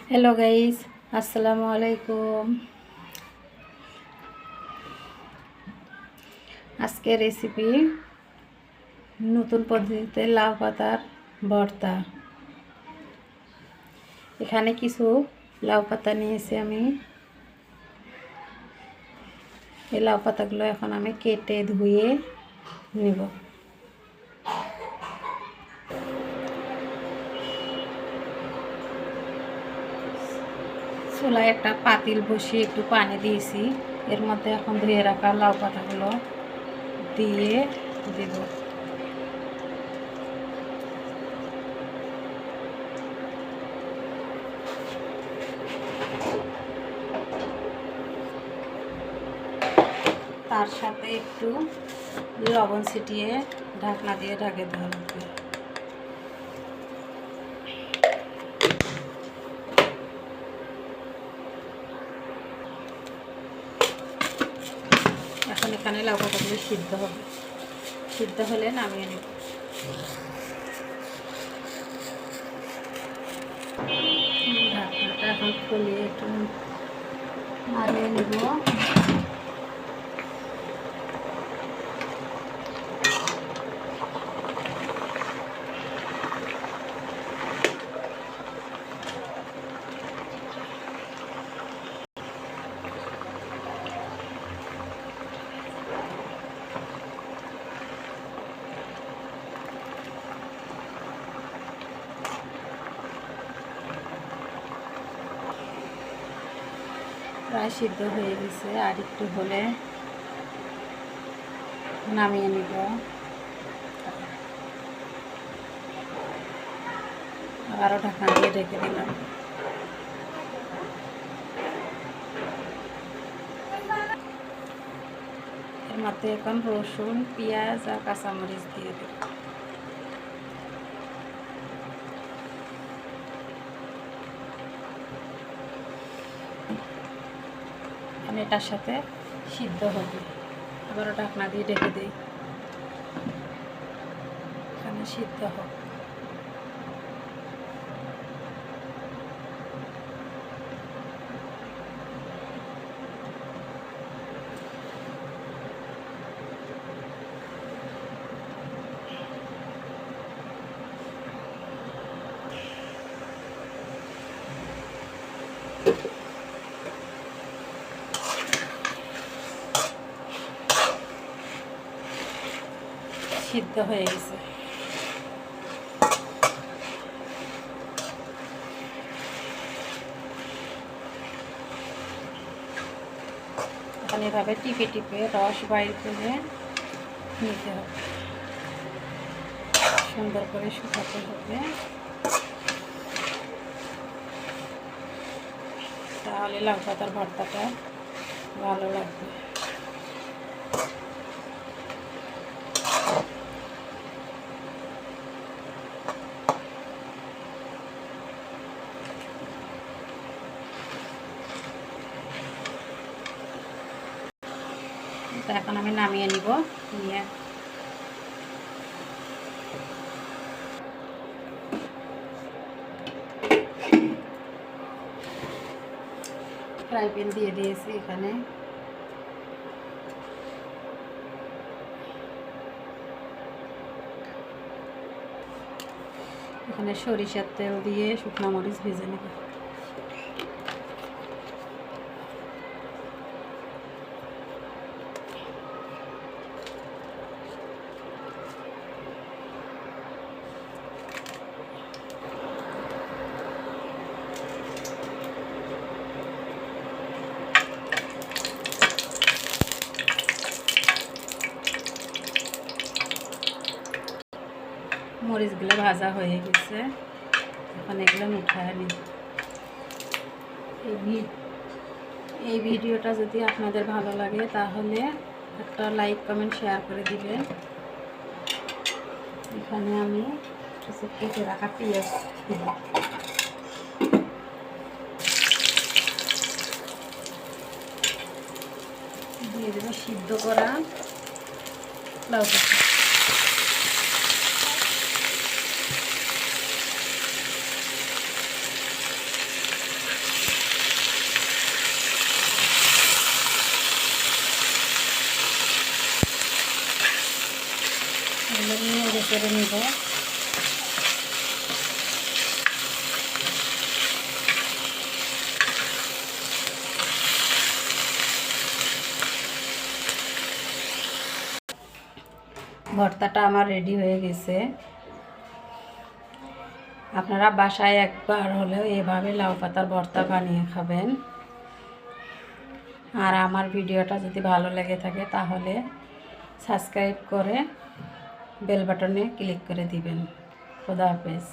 Hello guys, আসসালামু আলাইকুম। আজকে রেসিপি নতুন পদ্ধতিতে লাউ পাতার ভর্তা। এখানে কিছু লাউ পাতা নিয়েছি আমি। এই লাউ পাতাগুলো এখন আমি কেটে ধুয়ে নেব। চুলায় একটা পাতিল বসিয়ে একটু পানি দিয়েছি। এর মধ্যে এখন ধুয়ে রাখা লাউ পাতাগুলো দিয়ে দেব। তার সাথে একটু লবণ ছিটিয়ে ঢাকনা দিয়ে ঢেকে দেওয়া লাগবে। এখন এখানে লাউ পাতাগুলো সিদ্ধ হবে। সিদ্ধ হলে নামিয়ে নেব। ঢাকনাটা এখন খুলে একটু নাড়িয়ে নেব। প্রায় সিদ্ধ হয়ে গেছে, আর একটু হলে নামিয়ে নিব। আবারও ঢাকনা দিয়ে রেখে দিলাম। এর মধ্যে এখন রসুন, পেঁয়াজ আর কাঁচামরিচ দিয়ে দেব। এটার সাথে সিদ্ধ হবে। আবারও ঢাকনা দিয়ে ঢেকে দিই, এখানে সিদ্ধ হোক। সিদ্ধ হয়ে গেছে। এখন এভাবে টিপে টিপে রস বাইর করে নিতে হবে, সুন্দর করে শুকাতে হবে, তাহলে লাউ পাতার ভর্তাটা ভালো লাগবে। এখন আমি নামিয়ে নিব। নিয়ে ফ্রাই প্যান দিয়ে দিয়েছি। এখানে সরিষার তেল দিয়ে শুকনো মরিচ ভেজে নেব। মরিচগুলো ভাজা হয়ে গেছে, এখন এগুলো উঠায় নিই। এই ভিডিওটা যদি আপনাদের ভালো লাগে তাহলে একটা লাইক, কমেন্ট, শেয়ার করে দিবেন। এখানে আমি কিছু কেটে রাখা পেঁয়াজ দিব। দিয়ে দেবো সিদ্ধ করা লাউ পাতা। করে নিব। ভর্তাটা আমার রেডি হয়ে গেছে। আপনারা বাসায় একবার হলেও এভাবে লাউ পাতার ভর্তা বানিয়ে খাবেন। আর আমার ভিডিওটা যদি ভালো লেগে থাকে তাহলে সাবস্ক্রাইব করে বেল বাটনে ক্লিক করে দিবেন। খোদা হাফেজ।